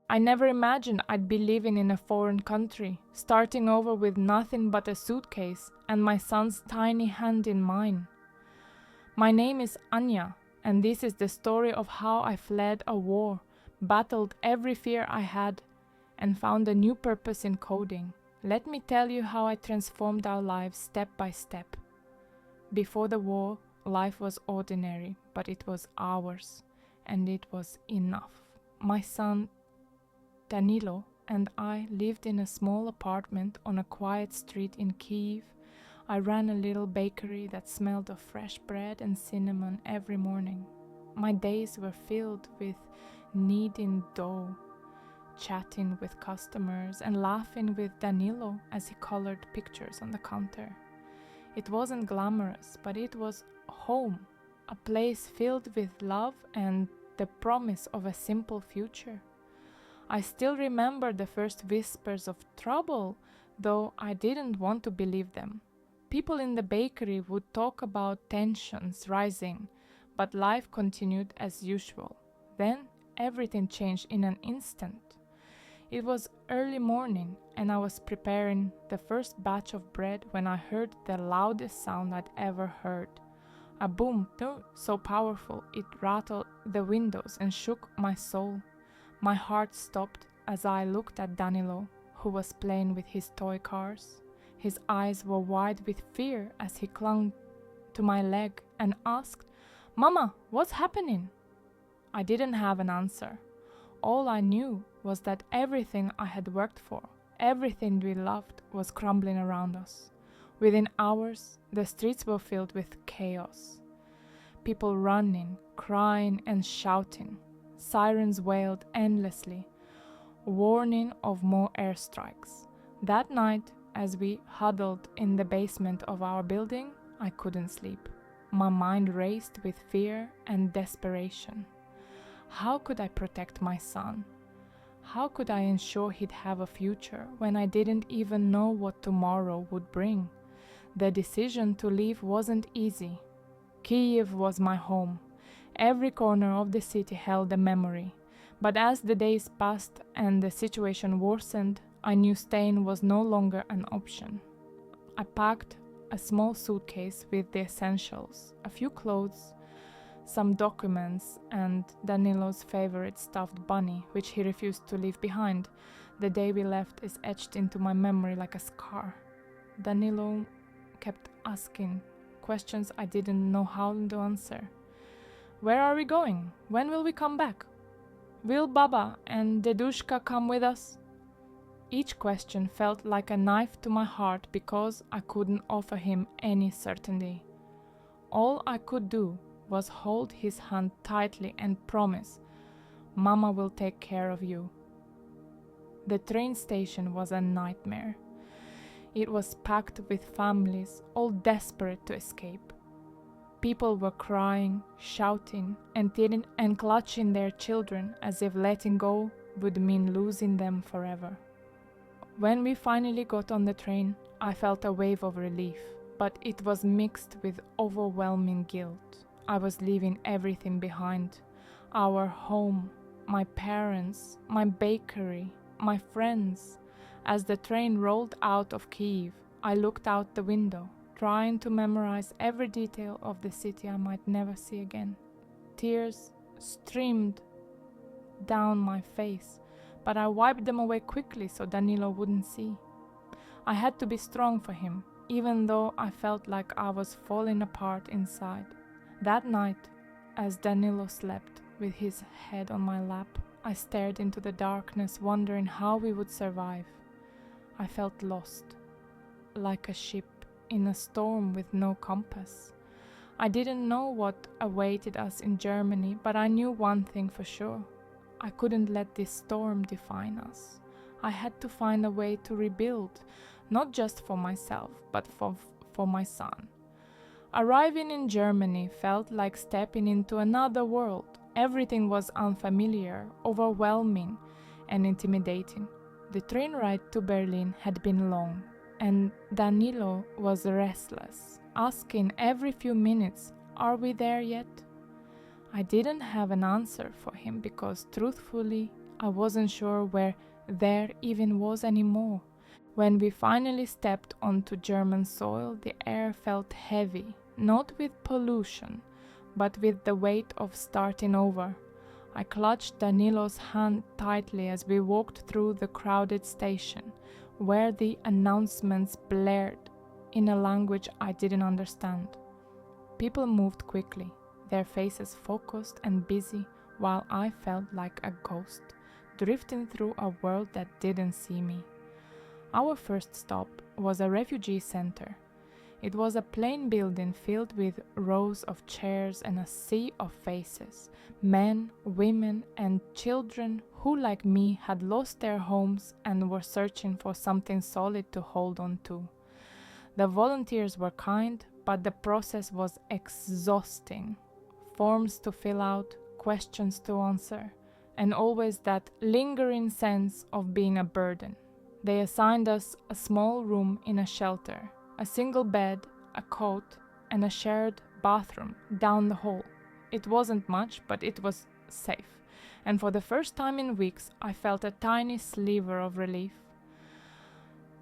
I never imagined I'd be living in a foreign country, starting over with nothing but a suitcase and my son's tiny hand in mine. My name is Anya, and this is the story of how I fled a war, battled every fear I had, and found a new purpose in coding. Let me tell you how I transformed our lives step by step. Before the war, life was ordinary, but it was ours, and it was enough. My son Danilo and I lived in a small apartment on a quiet street in Kyiv. I ran a little bakery that smelled of fresh bread and cinnamon every morning. My days were filled with kneading dough, chatting with customers, and laughing with Danilo as he colored pictures on the counter. It wasn't glamorous, but it was home, a place filled with love and the promise of a simple future. I still remember the first whispers of trouble, though I didn't want to believe them. People in the bakery would talk about tensions rising, but life continued as usual. Then everything changed in an instant. It was early morning, and I was preparing the first batch of bread when I heard the loudest sound I'd ever heard. A boom so powerful it rattled the windows and shook my soul. My heart stopped as I looked at Danilo, who was playing with his toy cars. His eyes were wide with fear as he clung to my leg and asked, "Mama, what's happening?" I didn't have an answer. All I knew was that everything I had worked for, everything we loved, was crumbling around us. Within hours, the streets were filled with chaos. People running, crying, and shouting. Sirens wailed endlessly, warning of more airstrikes. That night, as we huddled in the basement of our building, I couldn't sleep. My mind raced with fear and desperation. How could I protect my son? How could I ensure he'd have a future when I didn't even know what tomorrow would bring? The decision to leave wasn't easy. Kyiv was my home. Every corner of the city held a memory. But as the days passed and the situation worsened, I knew staying was no longer an option. I packed a small suitcase with the essentials, a few clothes, some documents, and Danilo's favorite stuffed bunny, which he refused to leave behind. The day we left is etched into my memory like a scar. Danilo kept asking questions I didn't know how to answer. Where are we going? When will we come back? Will Baba and Dedushka come with us? Each question felt like a knife to my heart because I couldn't offer him any certainty. All I could do was hold his hand tightly and promise, "Mama will take care of you." The train station was a nightmare. It was packed with families, all desperate to escape. People were crying, shouting, and clutching their children as if letting go would mean losing them forever. When we finally got on the train, I felt a wave of relief, but it was mixed with overwhelming guilt. I was leaving everything behind. Our home, my parents, my bakery, my friends. As the train rolled out of Kyiv, I looked out the window, trying to memorize every detail of the city I might never see again. Tears streamed down my face, but I wiped them away quickly so Danilo wouldn't see. I had to be strong for him, even though I felt like I was falling apart inside. That night, as Danilo slept with his head on my lap, I stared into the darkness, wondering how we would survive. I felt lost, like a ship in a storm with no compass. I didn't know what awaited us in Germany, but I knew one thing for sure. I couldn't let this storm define us. I had to find a way to rebuild, not just for myself, but for my son. Arriving in Germany felt like stepping into another world. Everything was unfamiliar, overwhelming, and intimidating. The train ride to Berlin had been long, and Danilo was restless, asking every few minutes, "Are we there yet?" I didn't have an answer for him because, truthfully, I wasn't sure where there even was anymore. When we finally stepped onto German soil, the air felt heavy, not with pollution, but with the weight of starting over. I clutched Danilo's hand tightly as we walked through the crowded station, where the announcements blared in a language I didn't understand. People moved quickly, their faces focused and busy, while I felt like a ghost, drifting through a world that didn't see me. Our first stop was a refugee center. It was a plain building filled with rows of chairs and a sea of faces, men, women, and children who, like me, had lost their homes and were searching for something solid to hold on to. The volunteers were kind, but the process was exhausting. Forms to fill out, questions to answer, and always that lingering sense of being a burden. They assigned us a small room in a shelter, a single bed, a coat, and a shared bathroom down the hall. It wasn't much, but it was safe, and for the first time in weeks I felt a tiny sliver of relief.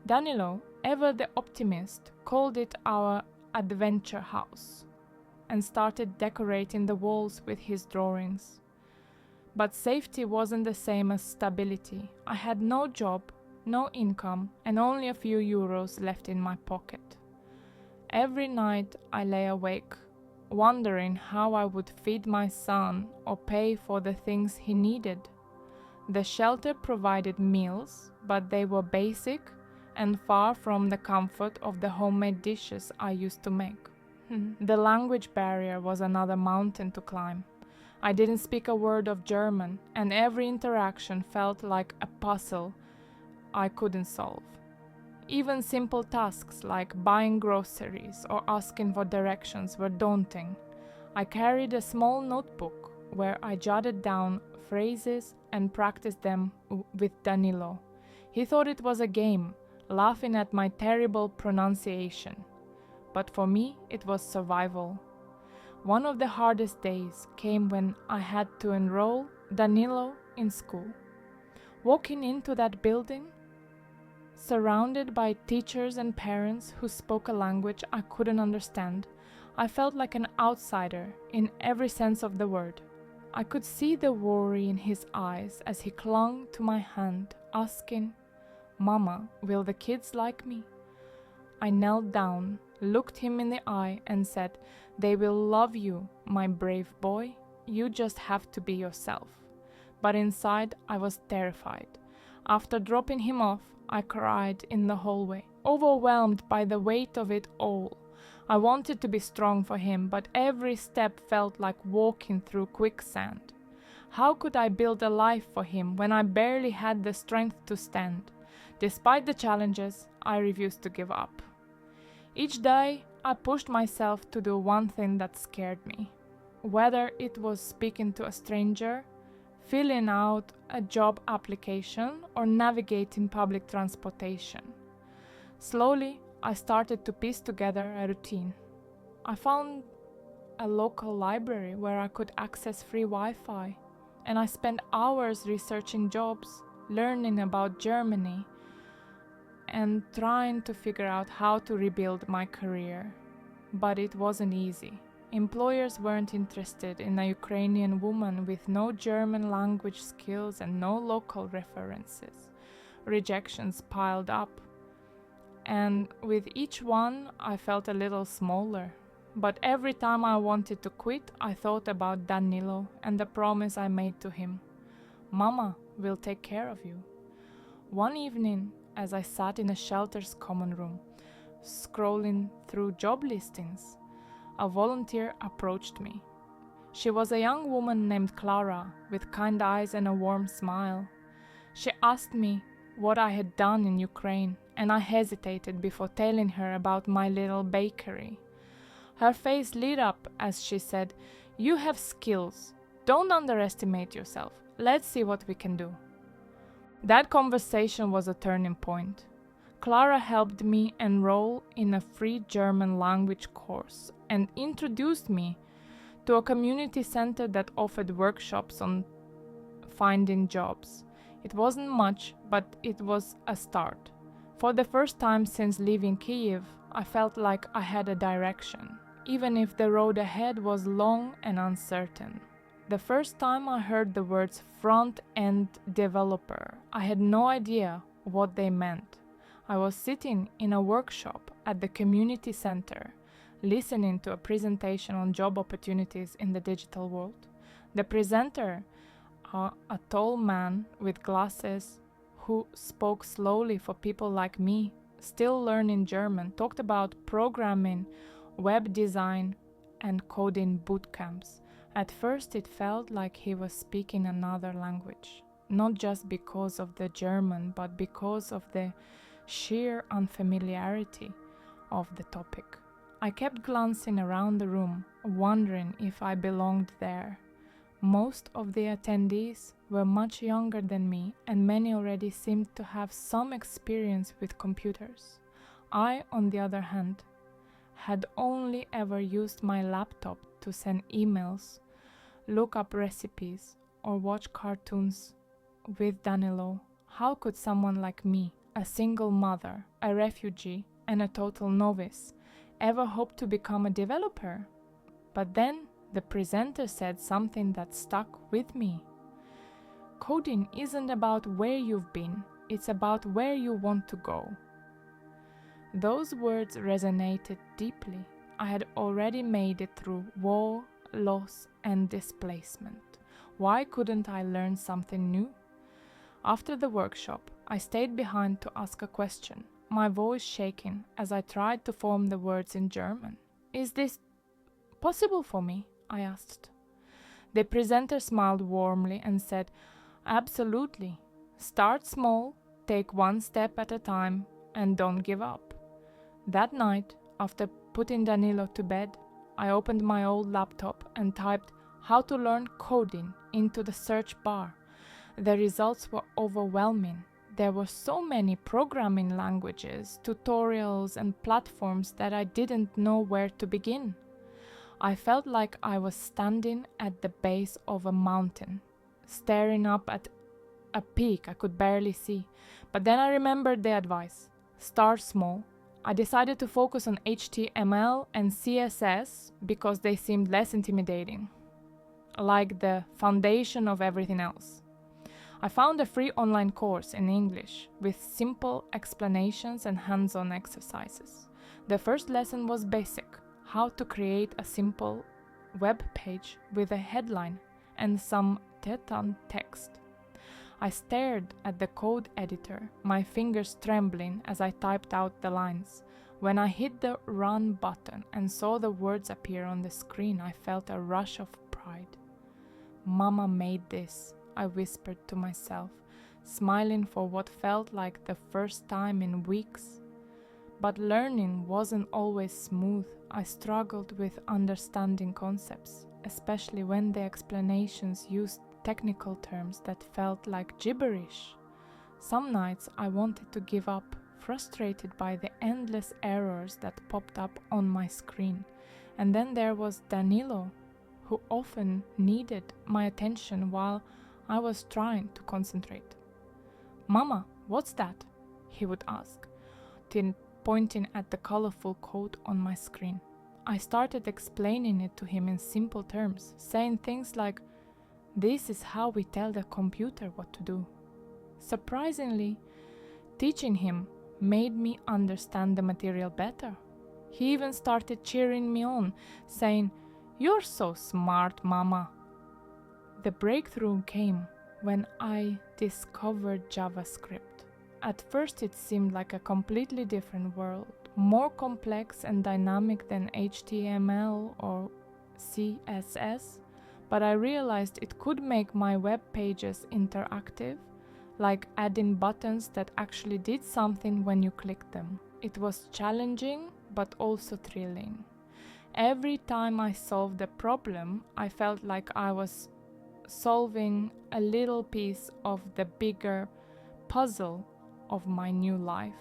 Danilo, ever the optimist, called it our adventure house and started decorating the walls with his drawings. But safety wasn't the same as stability. I had no job, no income, and only a few euros left in my pocket. Every night I lay awake, wondering how I would feed my son or pay for the things he needed. The shelter provided meals, but they were basic and far from the comfort of the homemade dishes I used to make. The language barrier was another mountain to climb. I didn't speak a word of German, and every interaction felt like a puzzle I couldn't solve. Even simple tasks like buying groceries or asking for directions were daunting. I carried a small notebook where I jotted down phrases and practiced them with Danilo. He thought it was a game, laughing at my terrible pronunciation. But for me, it was survival. One of the hardest days came when I had to enroll Danilo in school. Walking into that building, surrounded by teachers and parents who spoke a language I couldn't understand, I felt like an outsider in every sense of the word. I could see the worry in his eyes as he clung to my hand, asking, "Mama, will the kids like me?" I knelt down, looked him in the eye and said, "They will love you, my brave boy. You just have to be yourself." But inside I was terrified. After dropping him off, I cried in the hallway, overwhelmed by the weight of it all. I wanted to be strong for him, but every step felt like walking through quicksand. How could I build a life for him when I barely had the strength to stand? Despite the challenges, I refused to give up. Each day, I pushed myself to do one thing that scared me. Whether it was speaking to a stranger, filling out a job application, or navigating public transportation. Slowly, I started to piece together a routine. I found a local library where I could access free Wi-Fi, and I spent hours researching jobs, learning about Germany, and trying to figure out how to rebuild my career. But it wasn't easy. Employers weren't interested in a Ukrainian woman with no German language skills and no local references. Rejections piled up, and with each one I felt a little smaller. But every time I wanted to quit, I thought about Danilo and the promise I made to him. "Mama will take care of you." One evening, as I sat in a shelter's common room, scrolling through job listings, a volunteer approached me. She was a young woman named Clara, with kind eyes and a warm smile. She asked me what I had done in Ukraine, and I hesitated before telling her about my little bakery. Her face lit up as she said, "You have skills. Don't underestimate yourself. Let's see what we can do." That conversation was a turning point. Clara helped me enroll in a free German language course and introduced me to a community center that offered workshops on finding jobs. It wasn't much, but it was a start. For the first time since leaving Kyiv, I felt like I had a direction, even if the road ahead was long and uncertain. The first time I heard the words front-end developer, I had no idea what they meant. I was sitting in a workshop at the community center, listening to a presentation on job opportunities in the digital world. The presenter, a tall man with glasses who spoke slowly for people like me, still learning German, talked about programming, web design, and coding boot camps. At first it felt like he was speaking another language, not just because of the German, but because of the sheer unfamiliarity of the topic. I kept glancing around the room, wondering if I belonged there. Most of the attendees were much younger than me, and many already seemed to have some experience with computers. I, on the other hand, had only ever used my laptop to send emails, look up recipes, or watch cartoons with Danilo. How could someone like me, a single mother, a refugee, and a total novice, ever hope to become a developer? But then the presenter said something that stuck with me. Coding isn't about where you've been, it's about where you want to go. Those words resonated deeply. I had already made it through war, loss, and displacement. Why couldn't I learn something new? After the workshop, I stayed behind to ask a question, my voice shaking as I tried to form the words in German. Is this possible for me? I asked. The presenter smiled warmly and said, absolutely. Start small, take one step at a time, and don't give up. That night, after putting Danilo to bed, I opened my old laptop and typed how to learn coding into the search bar. The results were overwhelming. There were so many programming languages, tutorials, and platforms that I didn't know where to begin. I felt like I was standing at the base of a mountain, staring up at a peak I could barely see. But then I remembered the advice. Start small. I decided to focus on HTML and CSS because they seemed less intimidating, like the foundation of everything else. I found a free online course in English with simple explanations and hands-on exercises. The first lesson was basic, how to create a simple web page with a headline and some text. I stared at the code editor, my fingers trembling as I typed out the lines. When I hit the run button and saw the words appear on the screen, I felt a rush of pride. Mama made this, I whispered to myself, smiling for what felt like the first time in weeks. But learning wasn't always smooth. I struggled with understanding concepts, especially when the explanations used technical terms that felt like gibberish. Some nights I wanted to give up, frustrated by the endless errors that popped up on my screen. And then there was Danilo, who often needed my attention while I was trying to concentrate. "Mama, what's that?" he would ask, pointing at the colorful code on my screen. I started explaining it to him in simple terms, saying things like, "This is how we tell the computer what to do." Surprisingly, teaching him made me understand the material better. He even started cheering me on, saying, "You're so smart, Mama." The breakthrough came when I discovered JavaScript. At first it seemed like a completely different world, more complex and dynamic than HTML or CSS, but I realized it could make my web pages interactive, like adding buttons that actually did something when you clicked them. It was challenging, but also thrilling. Every time I solved a problem, I felt like I was solving a little piece of the bigger puzzle of my new life.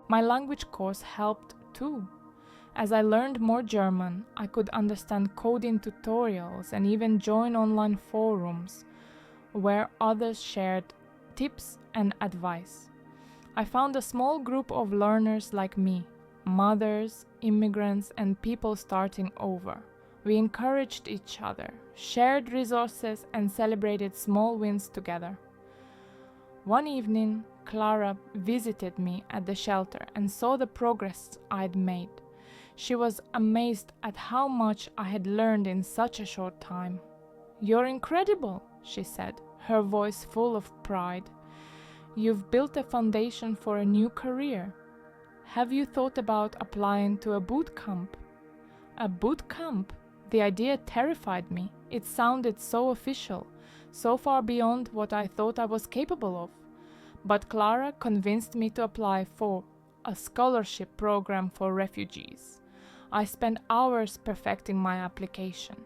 My language course helped too. As I learned more German, I could understand coding tutorials and even join online forums. where others shared tips and advice. I found a small group of learners like me, mothers, immigrants, and people starting over. We encouraged each other, shared resources, and celebrated small wins together. One evening, Clara visited me at the shelter and saw the progress I'd made. She was amazed at how much I had learned in such a short time. "You're incredible," she said, her voice full of pride. "You've built a foundation for a new career. Have you thought about applying to a boot camp?" A boot camp? The idea terrified me. It sounded so official, so far beyond what I thought I was capable of. But Clara convinced me to apply for a scholarship program for refugees. I spent hours perfecting my application,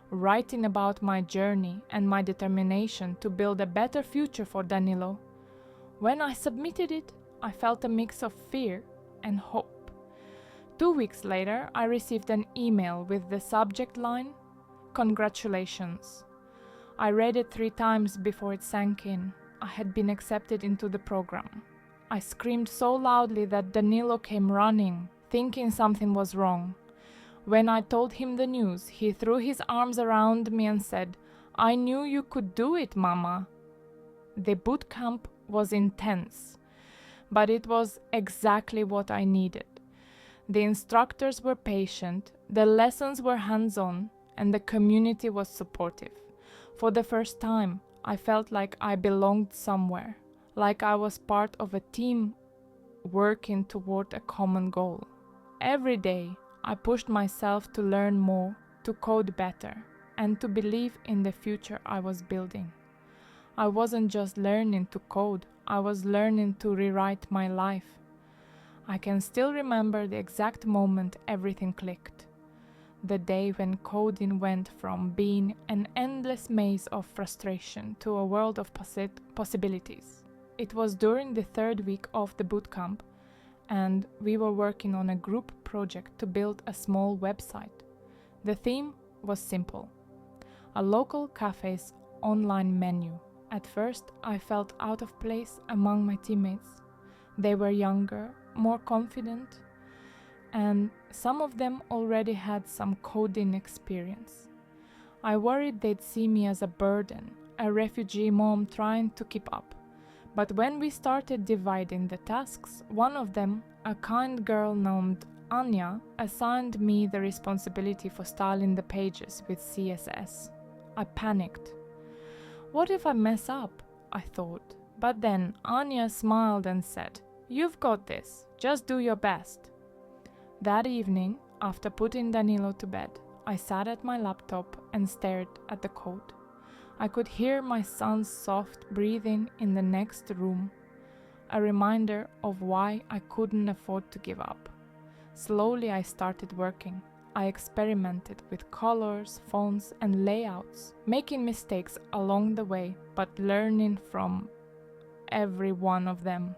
writing about my journey and my determination to build a better future for Danilo. When I submitted it, I felt a mix of fear and hope. 2 weeks later, I received an email with the subject line, "Congratulations." I read it 3 times before it sank in. I had been accepted into the program. I screamed so loudly that Danilo came running, thinking something was wrong. When I told him the news, he threw his arms around me and said, "I knew you could do it, Mama." The boot camp was intense, but it was exactly what I needed. The instructors were patient, the lessons were hands-on, and the community was supportive. For the first time, I felt like I belonged somewhere, like I was part of a team working toward a common goal. Every day, I pushed myself to learn more, to code better, and to believe in the future I was building. I wasn't just learning to code, I was learning to rewrite my life. I can still remember the exact moment everything clicked. The day when coding went from being an endless maze of frustration to a world of possibilities. It was during the 3rd week of the bootcamp, and we were working on a group project to build a small website. The theme was simple: a local cafe's online menu. At first, I felt out of place among my teammates. They were younger, more confident, and some of them already had some coding experience. I worried they'd see me as a burden, a refugee mom trying to keep up. But when we started dividing the tasks, one of them, a kind girl named Anya, assigned me the responsibility for styling the pages with CSS. I panicked. What if I mess up? I thought. But then Anya smiled and said, "You've got this, just do your best." That evening, after putting Danilo to bed, I sat at my laptop and stared at the code. I could hear my son's soft breathing in the next room, a reminder of why I couldn't afford to give up. Slowly I started working. I experimented with colors, fonts, and layouts, making mistakes along the way, but learning from every one of them.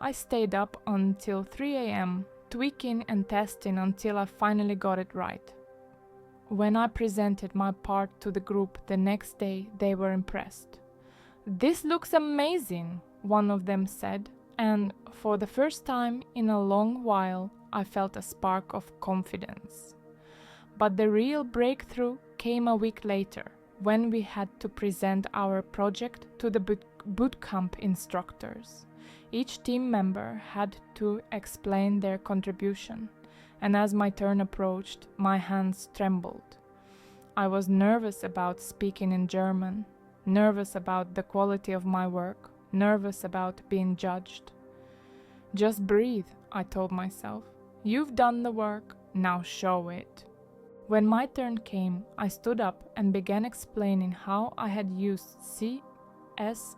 I stayed up until 3 a.m., tweaking and testing until I finally got it right. When I presented my part to the group the next day, they were impressed. "This looks amazing," one of them said, and for the first time in a long while, I felt a spark of confidence. But the real breakthrough came a week later, when we had to present our project to the bootcamp instructors. Each team member had to explain their contribution, and as my turn approached, my hands trembled. I was nervous about speaking in German, nervous about the quality of my work, nervous about being judged. "Just breathe," I told myself. "You've done the work, now show it." When my turn came, I stood up and began explaining how I had used CSS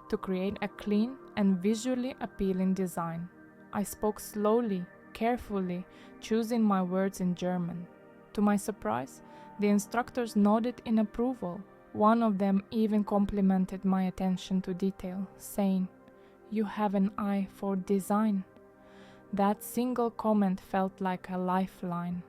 to create a clean and visually appealing design. I spoke slowly, carefully, choosing my words in German. To my surprise, the instructors nodded in approval. One of them even complimented my attention to detail, saying, "You have an eye for design." That single comment felt like a lifeline.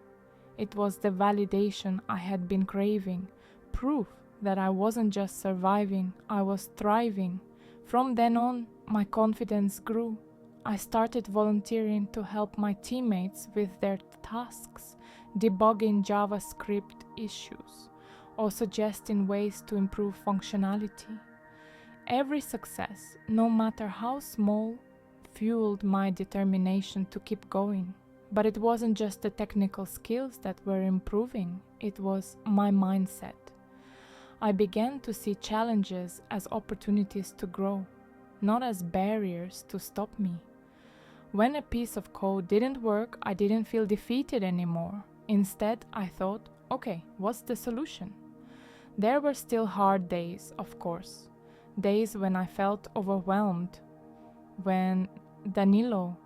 It was the validation I had been craving, proof that I wasn't just surviving, I was thriving. From then on, my confidence grew. I started volunteering to help my teammates with their tasks, debugging JavaScript issues, or suggesting ways to improve functionality. Every success, no matter how small, fueled my determination to keep going. But it wasn't just the technical skills that were improving, it was my mindset. I began to see challenges as opportunities to grow, not as barriers to stop me. When a piece of code didn't work, I didn't feel defeated anymore. Instead, I thought, okay, what's the solution? There were still hard days, of course. Days when I felt overwhelmed. When Danilo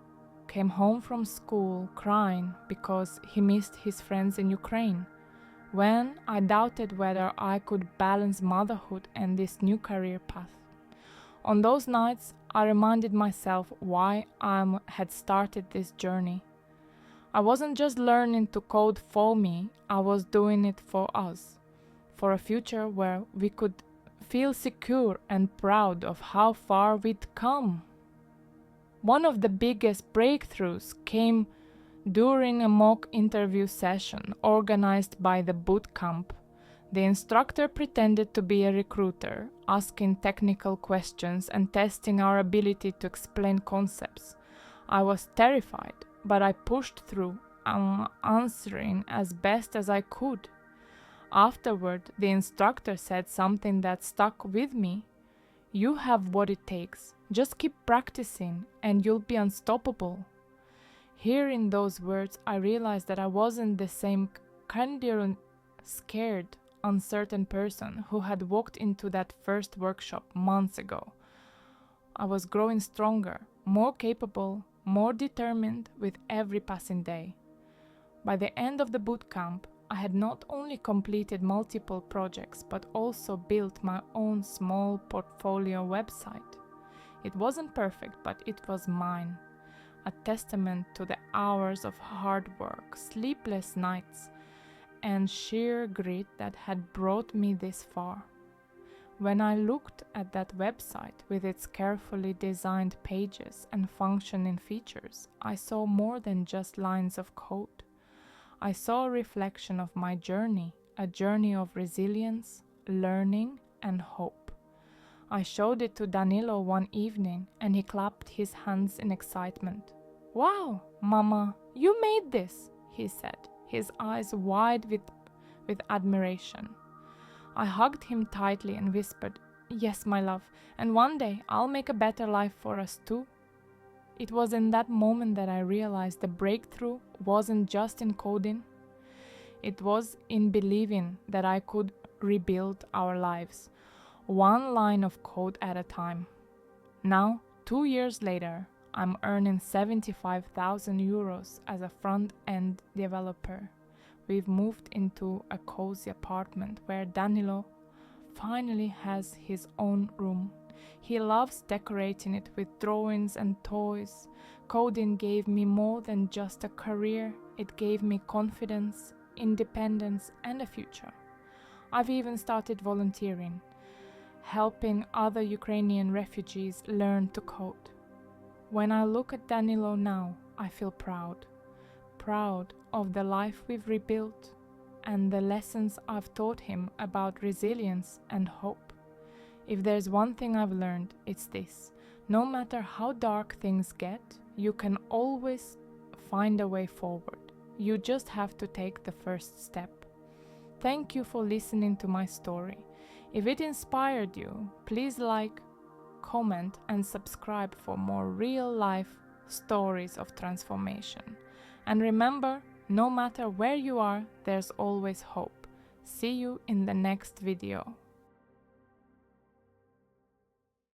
came home from school crying because he missed his friends in Ukraine. When I doubted whether I could balance motherhood and this new career path. On those nights, I reminded myself why I had started this journey. I wasn't just learning to code for me, I was doing it for us, for a future where we could feel secure and proud of how far we'd come. One of the biggest breakthroughs came during a mock interview session organized by the boot camp. The instructor pretended to be a recruiter, asking technical questions and testing our ability to explain concepts. I was terrified, but I pushed through, answering as best as I could. Afterward, the instructor said something that stuck with me. You have what it takes. Just keep practicing and you'll be unstoppable. Hearing those words, I realized that I wasn't the same scared, uncertain person who had walked into that first workshop months ago. I was growing stronger, more capable, more determined with every passing day. By the end of the boot camp, I had not only completed multiple projects but also built my own small portfolio website. It wasn't perfect, but it was mine, a testament to the hours of hard work, sleepless nights, and sheer grit that had brought me this far. When I looked at that website with its carefully designed pages and functioning features, I saw more than just lines of code. I saw a reflection of my journey, a journey of resilience, learning, and hope. I showed it to Danilo one evening, and he clapped his hands in excitement. "Wow, Mama, you made this," he said, his eyes wide with admiration. I hugged him tightly and whispered, "Yes, my love, and one day I'll make a better life for us too." It was in that moment that I realized the breakthrough wasn't just in coding. It was in believing that I could rebuild our lives, one line of code at a time. Now, 2 years later, I'm earning 75,000 euros as a front-end developer. We've moved into a cozy apartment where Danilo finally has his own room. He loves decorating it with drawings and toys. Coding gave me more than just a career. It gave me confidence, independence, and a future. I've even started volunteering, helping other Ukrainian refugees learn to code. When I look at Danilo now, I feel proud. Proud of the life we've rebuilt and the lessons I've taught him about resilience and hope. If there's one thing I've learned, it's this. No matter how dark things get, you can always find a way forward. You just have to take the first step. Thank you for listening to my story. If it inspired you, please like, comment, and subscribe for more real-life stories of transformation. And remember, no matter where you are, there's always hope. See you in the next video.